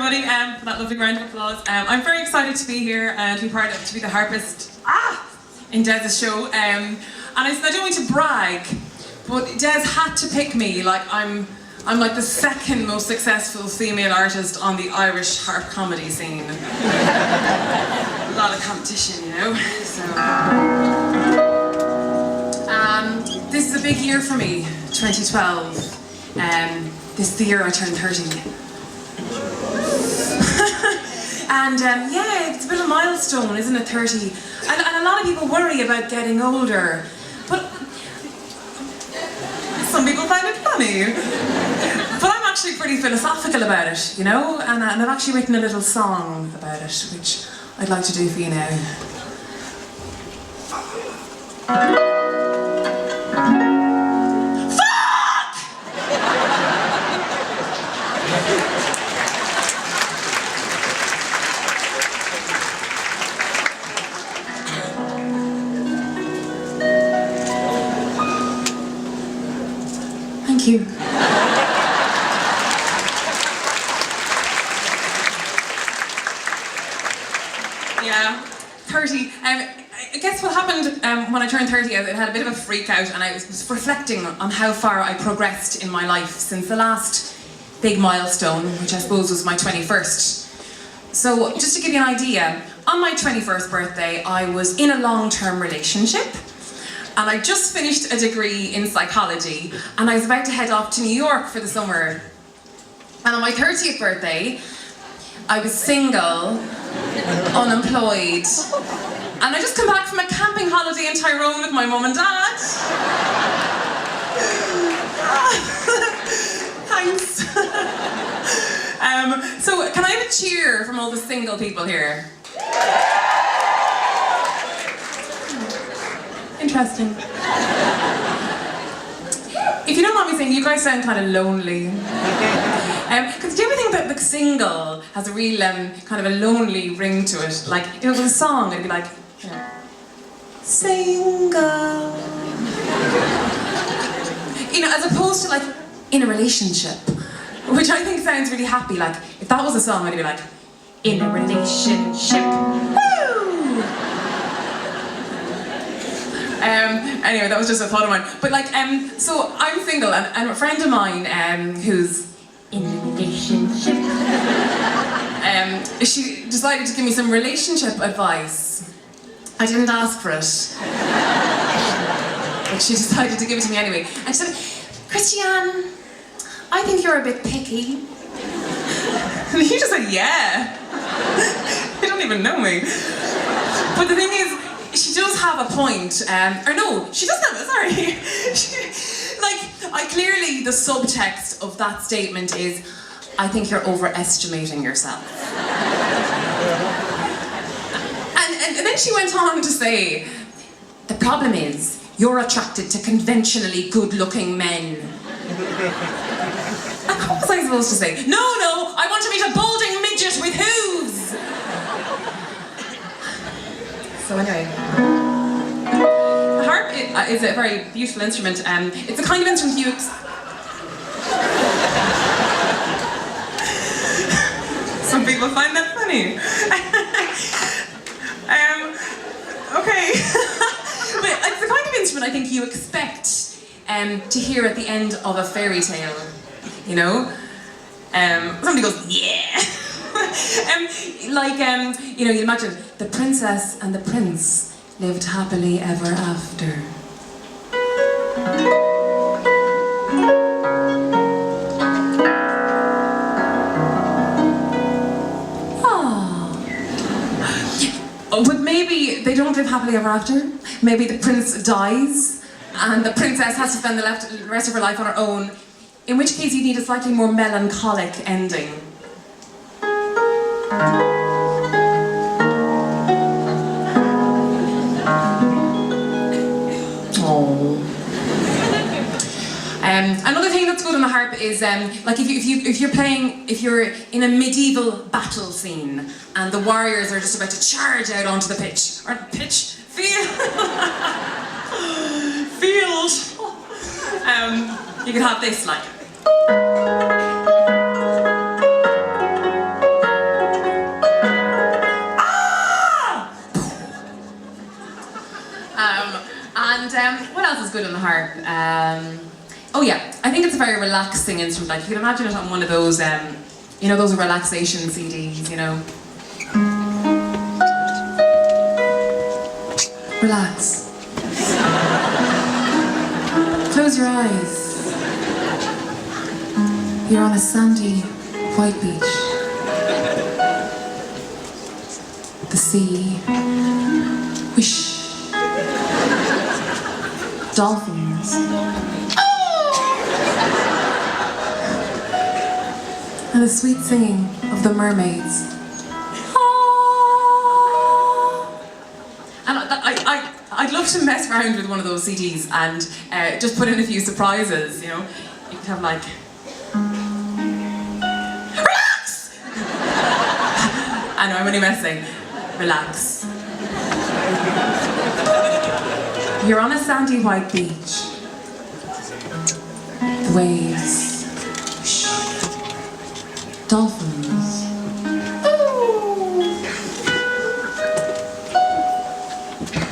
everybody, for that lovely round of applause. I'm very excited to be here and to be the harpist in Dez's show. And I don't want to brag, but Dez had to pick me. Like I'm like the second most successful female artist on the Irish harp comedy scene. A lot of competition, you know. So, this is a big year for me, 2012. This is the year I turned 30. And yeah, it's a bit of a milestone, isn't it, 30? And a lot of people worry about getting older, but some people find it funny. But I'm actually pretty philosophical about it, you know? And I've actually written a little song about it, which I'd like to do for you now. Thank you. Yeah, 30. I guess what happened when I turned 30, I had a bit of a freak out, and I was reflecting on how far I progressed in my life since the last big milestone, which I suppose was my 21st. So just to give you an idea, on my 21st birthday, I was in a long-term relationship. And I just finished a degree in psychology, and I was about to head off to New York for the summer. And on my 30th birthday, I was single, unemployed, and I just come back from a camping holiday in Tyrone with my mum and dad. Thanks. So can I have a cheer from all the single people here? Interesting. If you don't mind me saying, you guys sound kind of lonely. Because do you ever think that the single has a real kind of a lonely ring to it? Like, if it was a song, it'd be like, you know, single. You know, as opposed to like, in a relationship, which I think sounds really happy. Like, if that was a song, I'd be like, in a relationship. Woo! Anyway, that was just a thought of mine. But like, so I'm single, and a friend of mine who's in a relationship, she decided to give me some relationship advice. I didn't ask for it, but she decided to give it to me anyway. And she said, Christiane, I think you're a bit picky. And he just said, yeah. You don't even know me. But the thing is, she does have a point, or no, she doesn't have it, sorry. Clearly the subtext of that statement is, I think you're overestimating yourself. And then she went on to say, the problem is, you're attracted to conventionally good-looking men. And what was I supposed to say? No, I want to meet a balding midget with hooves! So anyway, the harp is a very beautiful instrument. It's a kind of instrument you... Some people find that funny. Okay. But it's the kind of instrument I think you expect to hear at the end of a fairy tale, you know? Somebody goes, yeah! You know, you imagine the princess and the prince lived happily ever after. Oh, but maybe they don't live happily ever after. Maybe the prince dies and the princess has to spend the rest of her life on her own, in which case you need a slightly more melancholic ending. Another thing that's good on the harp is like if you're in a medieval battle scene and the warriors are just about to charge out onto the field, you can have this like. What else is good on the harp? Oh yeah, I think it's a very relaxing instrument. Like you can imagine it on one of those, you know, those relaxation CDs, you know. Relax. Close your eyes. You're on a sandy, white beach. The sea. Whoosh. Dolphins. And the sweet singing of the mermaids. And I'd love to mess around with one of those CDs and just put in a few surprises, you know. You could have like, relax! I know, I'm only messing. Relax. You're on a sandy white beach. The waves. Dolphins. Ooh.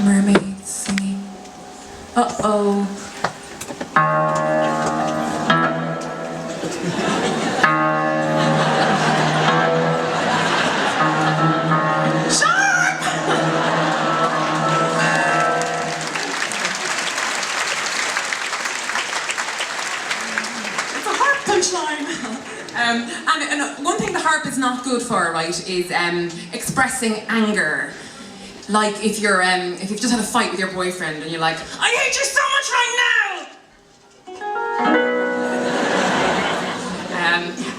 Mermaids singing. Uh-oh. And one thing the harp is not good for, right, is expressing anger. Like if you've just had a fight with your boyfriend and you're like, I hate you so much right now!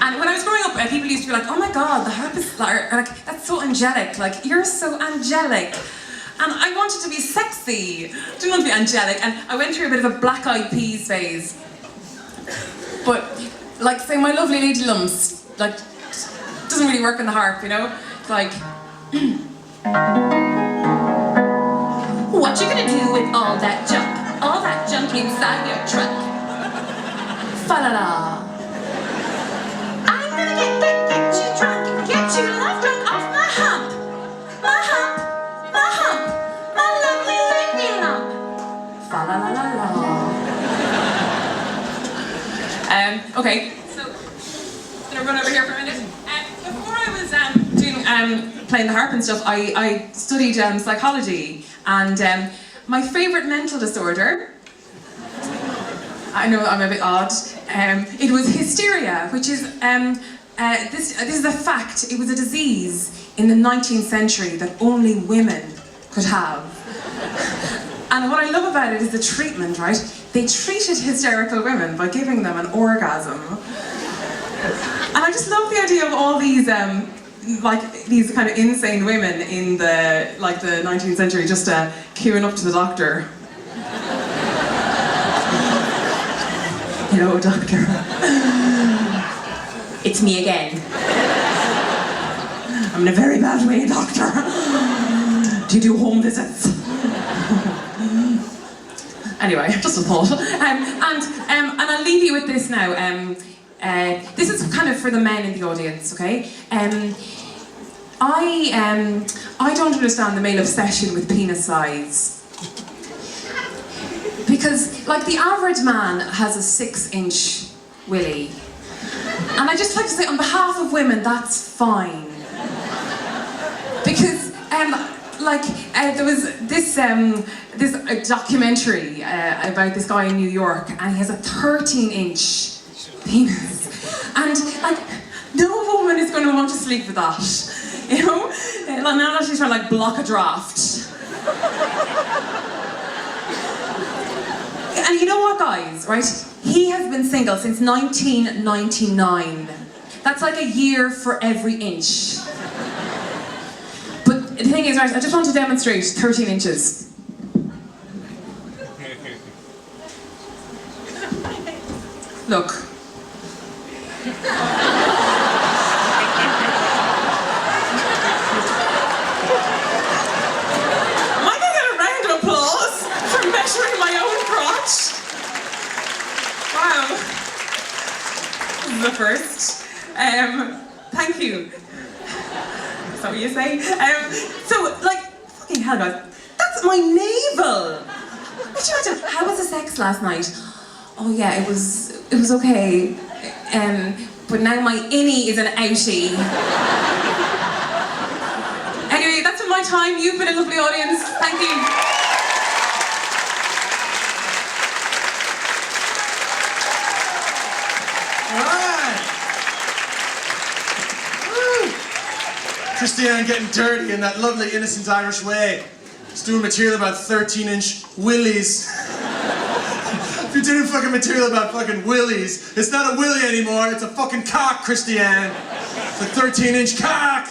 And when I was growing up, people used to be like, oh my god, the harp is like, that's so angelic, like, you're so angelic. And I wanted to be sexy. I didn't want to be angelic, and I went through a bit of a Black Eyed Peas phase. But like, say, my lovely lady lumps, like, doesn't really work on the harp, you know? Like, what you gonna do with all that junk inside your trunk? fa-la-la. I'm gonna get you drunk, get you love drunk off my hump, my lovely lady lump. Fa-la-la-la-la. Okay, so I'm gonna run over here for a minute. Before I was playing the harp and stuff, I studied psychology, and my favourite mental disorder, I know I'm a bit odd, it was hysteria, which is, this is a fact, it was a disease in the 19th century that only women could have. And what I love about it is the treatment, right? They treated hysterical women by giving them an orgasm. And I just love the idea of all these, these kind of insane women in the 19th century just queuing up to the doctor. Hello, doctor. It's me again. I'm in a very bad way, doctor. Do you do home visits? Anyway, just a thought. And I'll leave you with this now. This is kind of for the men in the audience, okay? I don't understand the male obsession with penis size. Because, like, the average man has a 6-inch willy. And I just like to say, on behalf of women, that's fine. Because, there was this documentary about this guy in New York, and he has a 13-inch penis. And, like, no woman is going to want to sleep with that. You know? Like, now that she's trying to, block a draft. And you know what, guys, right? He has been single since 1999. That's like a year for every inch. But the thing is, right, I just want to demonstrate 13 inches. Look. Am I going to get a round of applause for measuring my own crotch? Wow. This is the first. Thank you. Is that what you say? So, like, fucking hell, guys. That's That's my navel. Could you imagine? How was the sex last night? Oh yeah, it was okay. But now my innie is an outie. Anyway, that's been my time. You've been a lovely audience. Thank you. Christiane getting dirty in that lovely, innocent Irish way. She's doing material about 13-inch willies. If you're doing fucking material about fucking willies, it's not a willy anymore, it's a fucking cock, Christiane. It's a 13-inch cock.